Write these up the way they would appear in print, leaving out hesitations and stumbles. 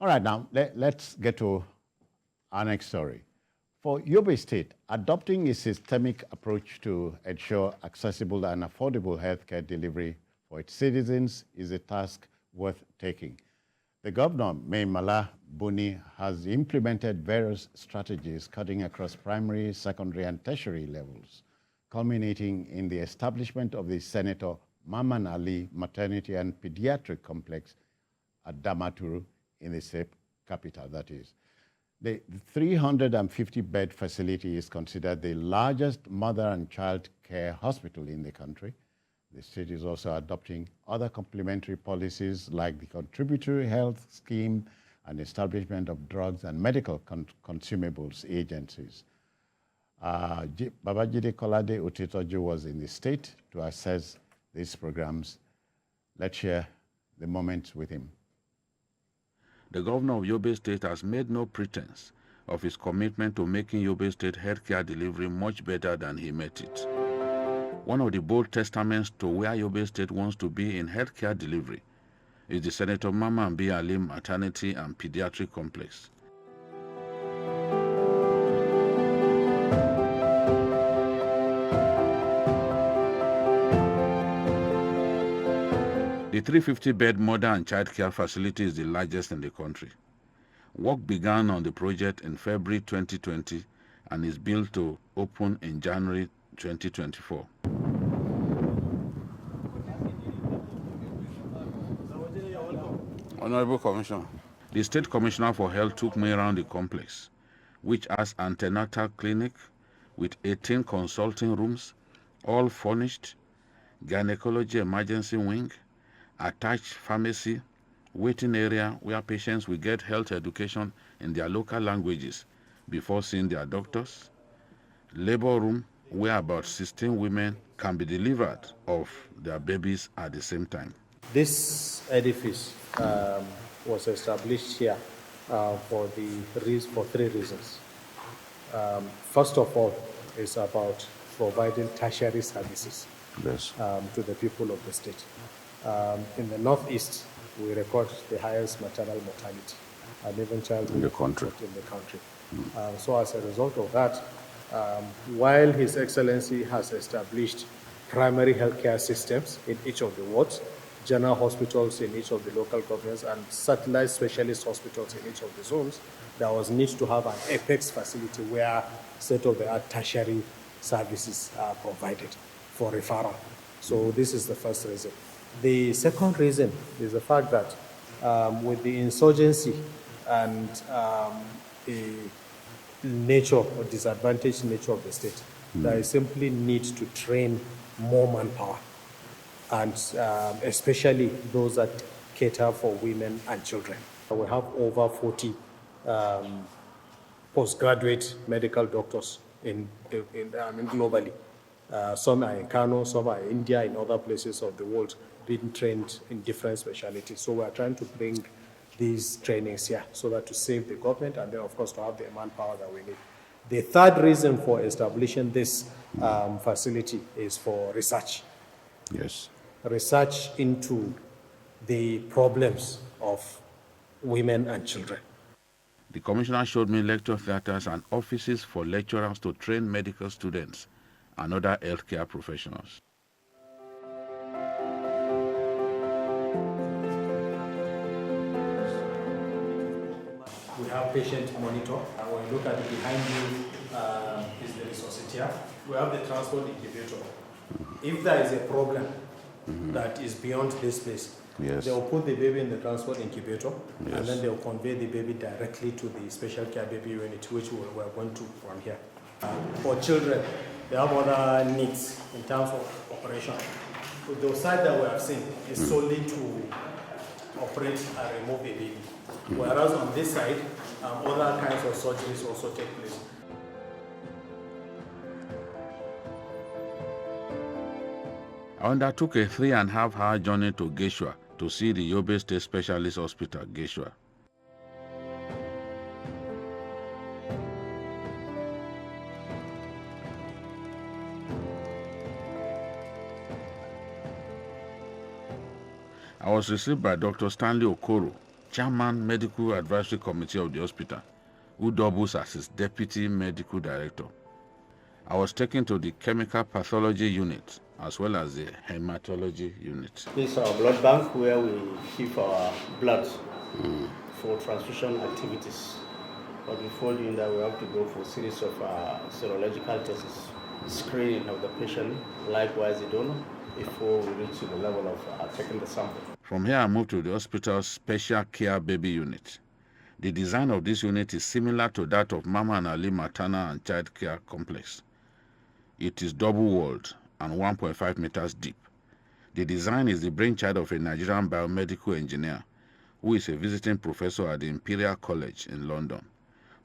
All right, now let's get to our next story. For Yobe State, adopting a systemic approach to ensure accessible and affordable healthcare delivery for its citizens is a task worth taking. The governor, Mai Mala Buni, has implemented various strategies cutting across primary, secondary, and tertiary levels, culminating in the establishment of the Senator Mamman Ali Maternity and Paediatric Complex at Damaturu in the state capital, that is. The 350-bed facility is considered the largest mother and child care hospital in the country. The state is also adopting other complementary policies like the contributory health scheme and establishment of drugs and medical consumables agencies. Babajide Kolade-Otitoju was in the state to assess these programs. Let's share the moments with him. The governor of Yobe State has made no pretense of his commitment to making Yobe State healthcare delivery much better than he met it. One of the bold testaments to where Yobe State wants to be in healthcare delivery is the Senator Mamman Ali Maternity and Paediatric Complex. The 350-bed mother and child care facility is the largest in the country. Work began on the project in February 2020 and is built to open in January 2024. Honorable Commissioner, the State Commissioner for Health took me around the complex, which has antenatal clinic with 18 consulting rooms, all furnished, gynecology emergency wing, attached pharmacy, waiting area where patients will get health education in their local languages before seeing their doctors, labor room where about 16 women can be delivered of their babies at the same time. This edifice was established here for three reasons. First of all, it's about providing tertiary services to the people of the state. In the Northeast, we record the highest maternal mortality and even childhood in the country. So as a result of that, while His Excellency has established primary healthcare systems in each of the wards, general hospitals in each of the local governments, and satellite specialist hospitals in each of the zones, there was need to have an apex facility where state-of-the-art tertiary services are provided for referral. So this is the first reason. The second reason is the fact that with the insurgency and the nature or disadvantaged nature of the state, there is simply need to train more manpower, and especially those that cater for women and children. We have over 40 postgraduate medical doctors globally. Some are in Kano, some are in India, in other places of the world, being trained in different specialties. So we are trying to bring these trainings here so that to save the government and then, of course, to have the manpower that we need. The third reason for establishing this facility is for research. Yes. Research into the problems of women and children. The Commissioner showed me lecture theaters and offices for lecturers to train medical students and other healthcare professionals. We have patient monitor. When you look at it behind you is the resuscitator. We have the transport incubator. If there is a problem that is beyond this place, they will put the baby in the transport incubator, and then they will convey the baby directly to the special care baby unit, which we are going to run here. For children, they have other needs in terms of operation. So the side that we have seen is solely to operate and remove a baby. Whereas on this side, other kinds of surgeries also take place. I undertook a 3.5-hour journey to Geshua to see the Yobe State Specialist Hospital, Geshua. I was received by Dr. Stanley Okoro, chairman medical advisory committee of the hospital, who doubles as his deputy medical director. I was taken to the chemical pathology unit as well as the hematology unit. This is our blood bank where we keep our blood for transfusion activities. But before doing that, we have to go for a series of serological tests, screening of the patient, likewise the donor, before we reach to the level of taking the sample. From here, I moved to the hospital's special care baby unit. The design of this unit is similar to that of Mamman Maternal and Child Care Complex. It is double-walled and 1.5 meters deep. The design is the brainchild of a Nigerian biomedical engineer who is a visiting professor at the Imperial College in London,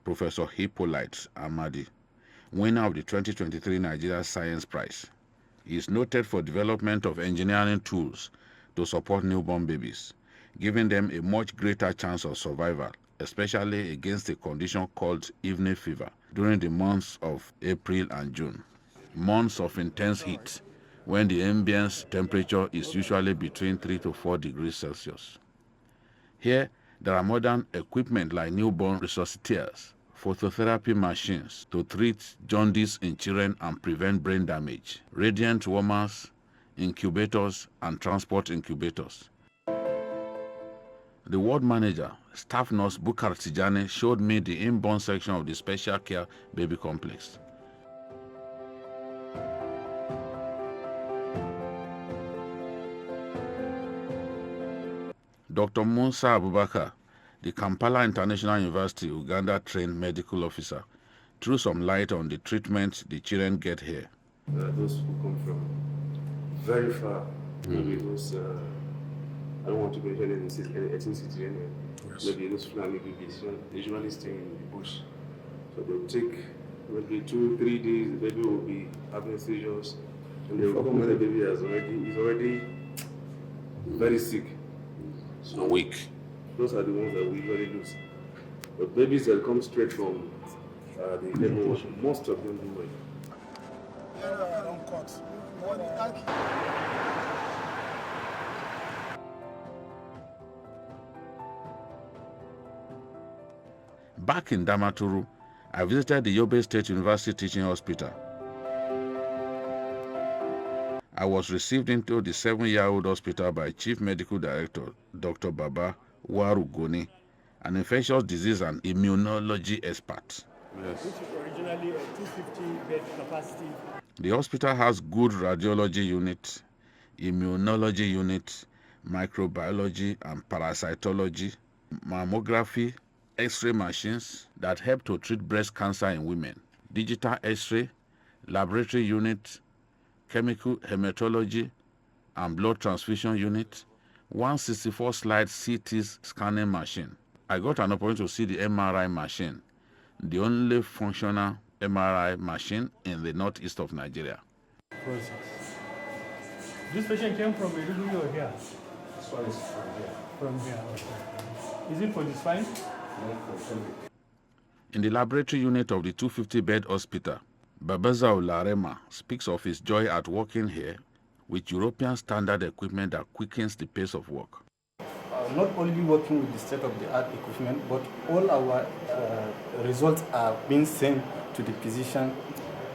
Professor Hippolyte Amadi, winner of the 2023 Nigeria Science Prize. He is noted for development of engineering tools to support newborn babies, giving them a much greater chance of survival, especially against a condition called evening fever during the months of April and June, months of intense heat, when the ambient temperature is usually between 3 to 4 degrees Celsius. Here, there are modern equipment like newborn resuscitators, phototherapy machines to treat jaundice in children and prevent brain damage, radiant warmers, incubators, and transport incubators. The ward manager, staff nurse Bukar Tijani, showed me the inborn section of the special care baby complex. Dr. Musa Abubakar, the Kampala International University Uganda-trained medical officer, threw some light on the treatment the children get here. Those who come from very far, maybe those, I don't want to mention any ethnicity anyway, maybe those Fulani babies, they usually stay in the bush. So they'll take maybe 2-3 days, the baby will be having seizures, and they will come when the baby is already very sick. So weak. Those are the ones that we usually lose. But babies that come straight from the labor, most of them do well. Back in Damaturu, I visited the Yobe State University Teaching Hospital. I was received into the 7-year-old hospital by Chief Medical Director, Dr. Baba Warugoni, an infectious disease and immunology expert. Yes. Which is originally a 250-bed capacity. The hospital has good radiology unit, immunology unit, microbiology and parasitology, mammography, X-ray machines that help to treat breast cancer in women, digital X-ray, laboratory unit, chemical hematology and blood transfusion unit, 164-slide CT scanning machine. I got an opportunity to see the MRI machine, the only functional MRI machine in the northeast of Nigeria. This patient came from Maiduguri or here? This one is from here. From here, okay. Is it for the spine? No, for in the laboratory unit of the 250-bed hospital, Babazao Larema speaks of his joy at working here with European standard equipment that quickens the pace of work. Not only working with the state-of-the-art equipment, but all our results are being sent to the physician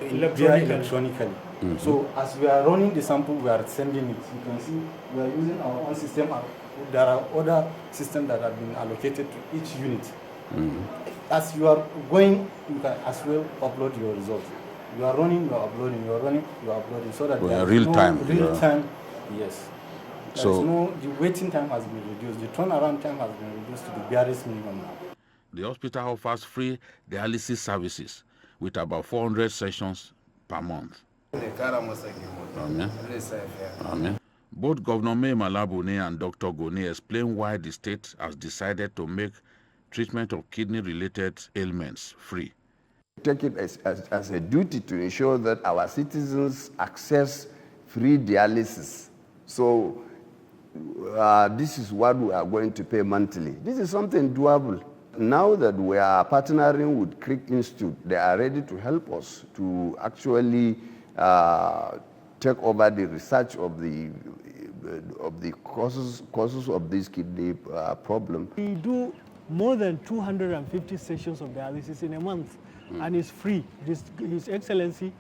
electronically. Mm-hmm. So as we are running the sample, we are sending it. You can see we are using our own system. There are other systems that have been allocated to each unit. Mm-hmm. As you are going, you can as well upload your results. You are running, you are uploading, you are running, you are uploading, so that there real time. Real time, yes. So the waiting time has been reduced. The turnaround time has been reduced to the barest minimum now. The hospital offers free dialysis services with about 400 sessions per month. Amen. Amen. Both Governor Mai Mala Buni and Dr. Goni explain why the state has decided to make treatment of kidney-related ailments free. Take it as a duty to ensure that our citizens access free dialysis. So this is what we are going to pay monthly. This is something doable. Now that we are partnering with Creek Institute, they are ready to help us to actually take over the research of the the causes of this kidney problem. We do more than 250 sessions of dialysis in a month, and it's free. His Excellency,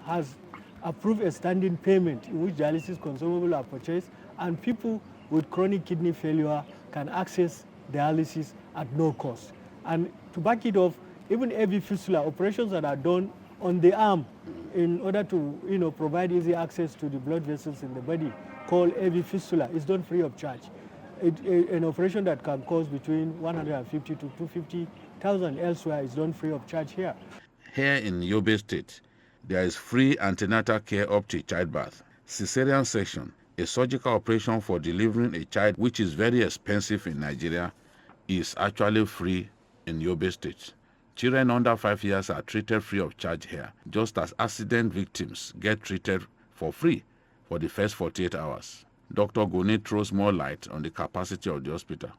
has approved a standing payment in which dialysis consumables are purchased, and people with chronic kidney failure can access dialysis at no cost. And to back it off, even AV fistula operations that are done on the arm in order to provide easy access to the blood vessels in the body, called AV fistula, is done free of charge. An operation that can cost between 150 to 250,000 elsewhere is done free of charge here. Here in Yobe State, there is free antenatal care up to childbirth, cesarean section, a surgical operation for delivering a child, which is very expensive in Nigeria, is actually free in Yobe State. Children under 5 years are treated free of charge here, just as accident victims get treated for free for the first 48 hours. Dr. Goni throws more light on the capacity of the hospital.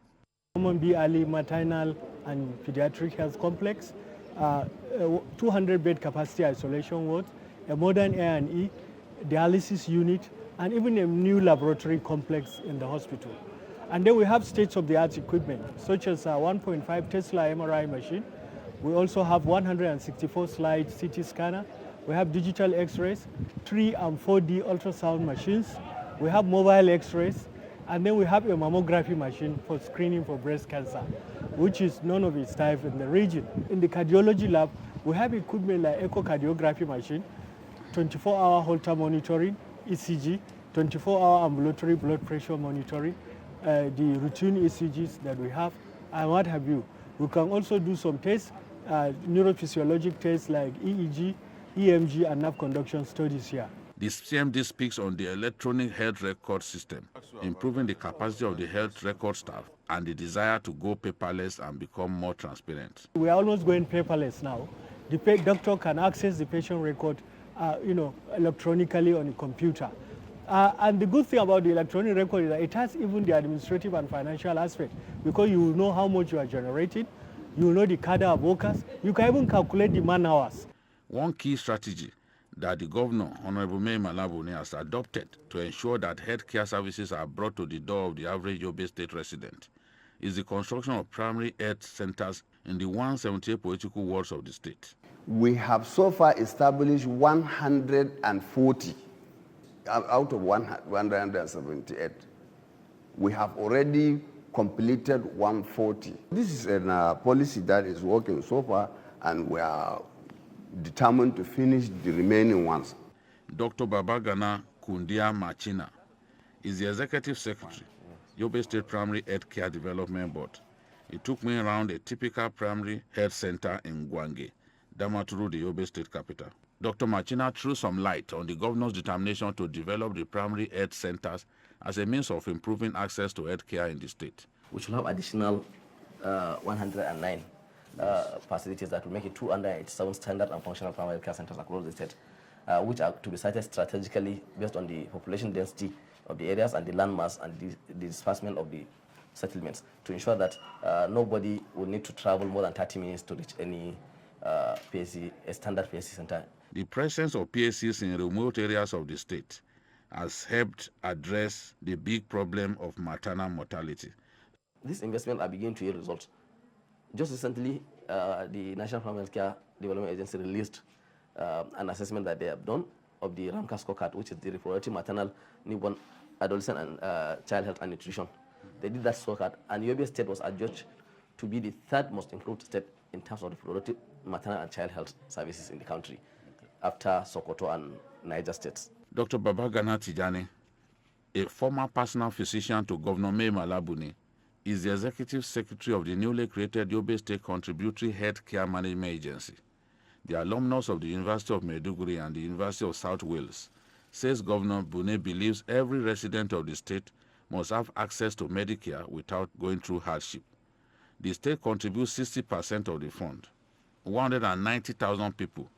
Mamman B. Ali Maternal and Paediatric Health Complex, 200-bed capacity isolation ward, a modern A&E, dialysis unit, and even a new laboratory complex in the hospital. And then we have state-of-the-art equipment, such as a 1.5 Tesla MRI machine. We also have 164-slide CT scanner. We have digital X-rays, 3 and 4D ultrasound machines. We have mobile X-rays, and then we have a mammography machine for screening for breast cancer, which is none of its type in the region. In the cardiology lab, we have equipment like echocardiography machine, 24-hour Holter monitoring, ECG, 24-hour ambulatory blood pressure monitoring, the routine ECGs that we have, and what have you. We can also do some tests, neurophysiologic tests like EEG, EMG, and nerve conduction studies here. The CMD speaks on the electronic health record system, improving the capacity of the health record staff and the desire to go paperless and become more transparent. We are almost going paperless now. The doctor can access the patient record electronically on a computer. And the good thing about the electronic record is that it has even the administrative and financial aspect, because you will know how much you are generating, you will know the cadre of workers, you can even calculate the man hours. One key strategy that the Governor, Honorable Mai Mala Buni, has adopted to ensure that healthcare services are brought to the door of the average Yobe State resident is the construction of primary health centers in the 178 political wards of the state. We have so far established 140 out of 178. We have already completed 140. This is a policy that is working so far, and we are determined to finish the remaining ones. Dr. Babagana Kundia Machina is the Executive Secretary, Yobe State Primary Health Care Development Board. He took me around a typical primary health center in Gwange, Damaturu, the Yobe State capital. Dr. Machina threw some light on the governor's determination to develop the primary health centers as a means of improving access to health care in the state. We should have additional 109 facilities that will make it 287 standard and functional primary care centers across the state, which are to be sited strategically based on the population density of the areas and the landmass and the disbursement of the settlements, to ensure that nobody will need to travel more than 30 minutes to reach any PSC, a standard PSC center. The presence of PSCs in remote areas of the state has helped address the big problem of maternal mortality. These investments are beginning to yield results. Just recently, the National Primary Care Development Agency released an assessment that they have done of the RAMCA scorecard, which is the reproductive maternal, newborn, adolescent, and child health and nutrition. They did that scorecard, and Yobe State was adjudged to be the third most improved state in terms of reproductive maternal and child health services in the country, after Sokoto and Niger states. Dr. Babagana Tijani, a former personal physician to Governor Mai Mala Buni, is the Executive Secretary of the newly created Yobe State Contributory Health Care Management Agency. The alumnus of the University of Maiduguri and the University of South Wales says Governor Buni believes every resident of the state must have access to Medicare without going through hardship. The state contributes 60% of the fund. 190,000 people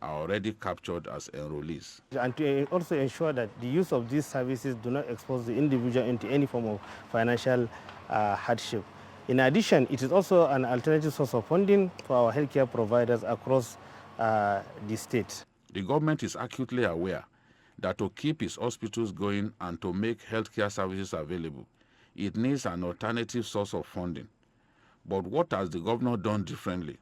are already captured as enrollees. And to also ensure that the use of these services do not expose the individual into any form of financial hardship. In addition, it is also an alternative source of funding for our healthcare providers across the state. The government is acutely aware that to keep its hospitals going and to make healthcare services available, it needs an alternative source of funding. But what has the governor done differently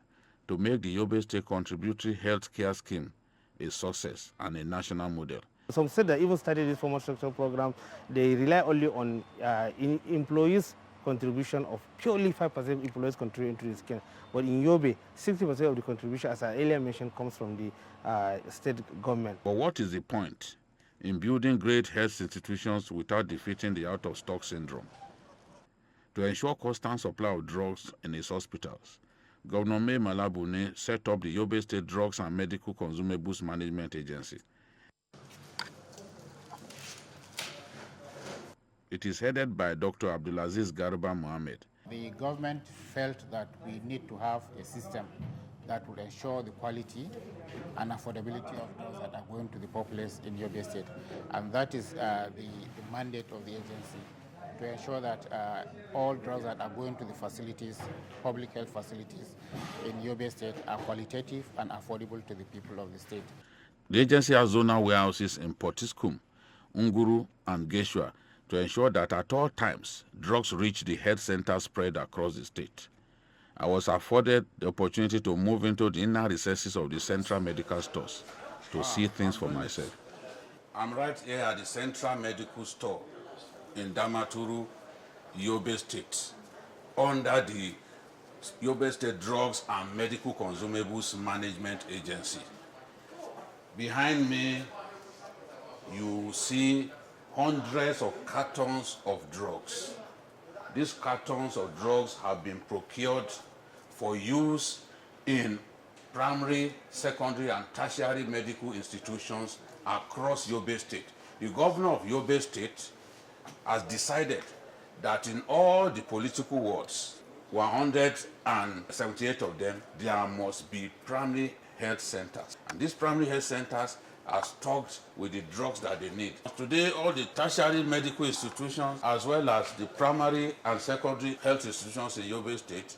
to make the Yobe State contributory healthcare scheme a success and a national model? Some states that even started this formal structure program, they rely only on employees' contribution of purely 5% employees contributing to the scheme. But in Yobe, 60% of the contribution, as I earlier mentioned, comes from the state government. But what is the point in building great health institutions without defeating the out-of-stock syndrome? To ensure constant supply of drugs in its hospitals, Governor Mai Mala Buni set up the Yobe State Drugs and Medical Consumables Management Agency. It is headed by Dr. Abdulaziz Garba Mohammed. The government felt that we need to have a system that would ensure the quality and affordability of drugs that are going to the populace in Yobe State. And that is the mandate of the agency, to ensure that all drugs that are going to the facilities, public health facilities in Yobe State, are qualitative and affordable to the people of the state. The agency has zonal warehouses in Potiskum, Unguru, and Geshua to ensure that at all times, drugs reach the health centers spread across the state. I was afforded the opportunity to move into the inner recesses of the central medical stores to see things for myself. I'm right here at the central medical store in Damaturu, Yobe State, under the Yobe State Drugs and Medical Consumables Management Agency. Behind me, you see hundreds of cartons of drugs. These cartons of drugs have been procured for use in primary, secondary, and tertiary medical institutions across Yobe State. The governor of Yobe State has decided that in all the political wards, 178 of them, there must be primary health centers. And these primary health centers are stocked with the drugs that they need. Today, all the tertiary medical institutions, as well as the primary and secondary health institutions in Yobe State,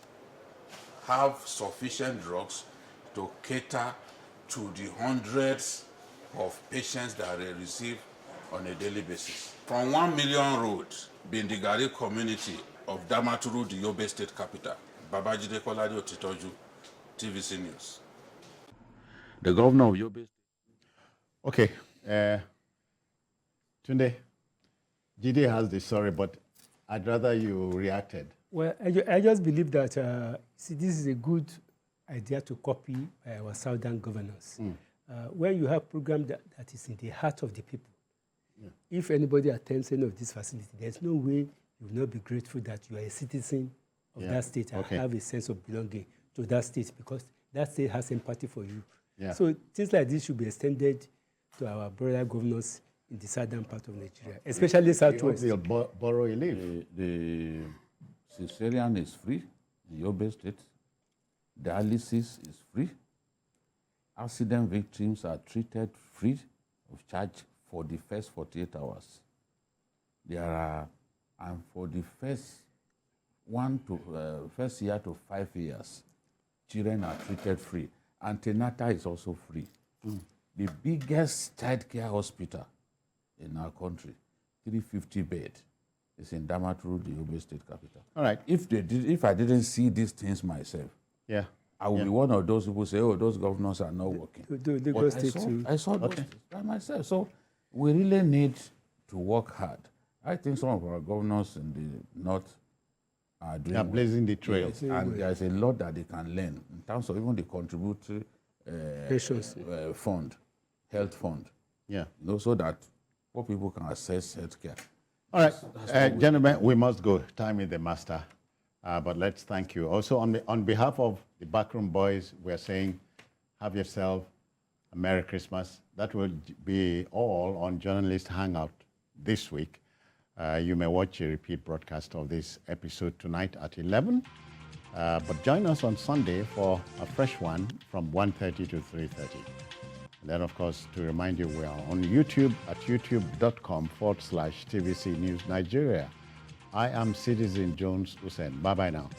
have sufficient drugs to cater to the hundreds of patients that they receive on a daily basis. From 1 Million Road, Bindigari community of Damaturu, the Yobe State capital, Babajide Kolade-Otitoju, TVC News. The governor of Yobe State. Okay. Tunde, Jide has the story, but I'd rather you reacted. Well, I just believe that see, this is a good idea to copy by our southern governors. When you have a program that is in the heart of the people, if anybody attends any of this facility, there's no way you will not be grateful that you are a citizen of that state and have a sense of belonging to that state, because that state has empathy for you. So things like this should be extended to our brother governors in the southern part of Nigeria, especially Southwest. They'll borrow a leave. The cesarean is free in Yobe State. Dialysis is free. Accident victims are treated free of charge for the first 48 hours. And for the first year to 5 years, children are treated free. Antenatal is also free. The biggest child care hospital in our country, 350 bed, is in Damaturu, the Yobe State capital. All right. If I didn't see these things myself, I would be one of those people who say, "Oh, those governors are not working." I saw those by myself. So we really need to work hard. I think some of our governors in the north are doing. They're blazing the trail, and there's a lot that they can learn in terms of even the contributory fund, health fund. So that poor people can access healthcare. All right, gentlemen, we must go. Time is the master. But let's thank you. Also, on behalf of the Backroom Boys, we're saying, have yourself a Merry Christmas. That will be all on Journalist Hangout this week. You may watch a repeat broadcast of this episode tonight at 11. But join us on Sunday for a fresh one from 1:30 to 3:30. And then, of course, to remind you, we are on YouTube at youtube.com/TVC News Nigeria. I am Citizen Jones Hussein. Bye-bye now.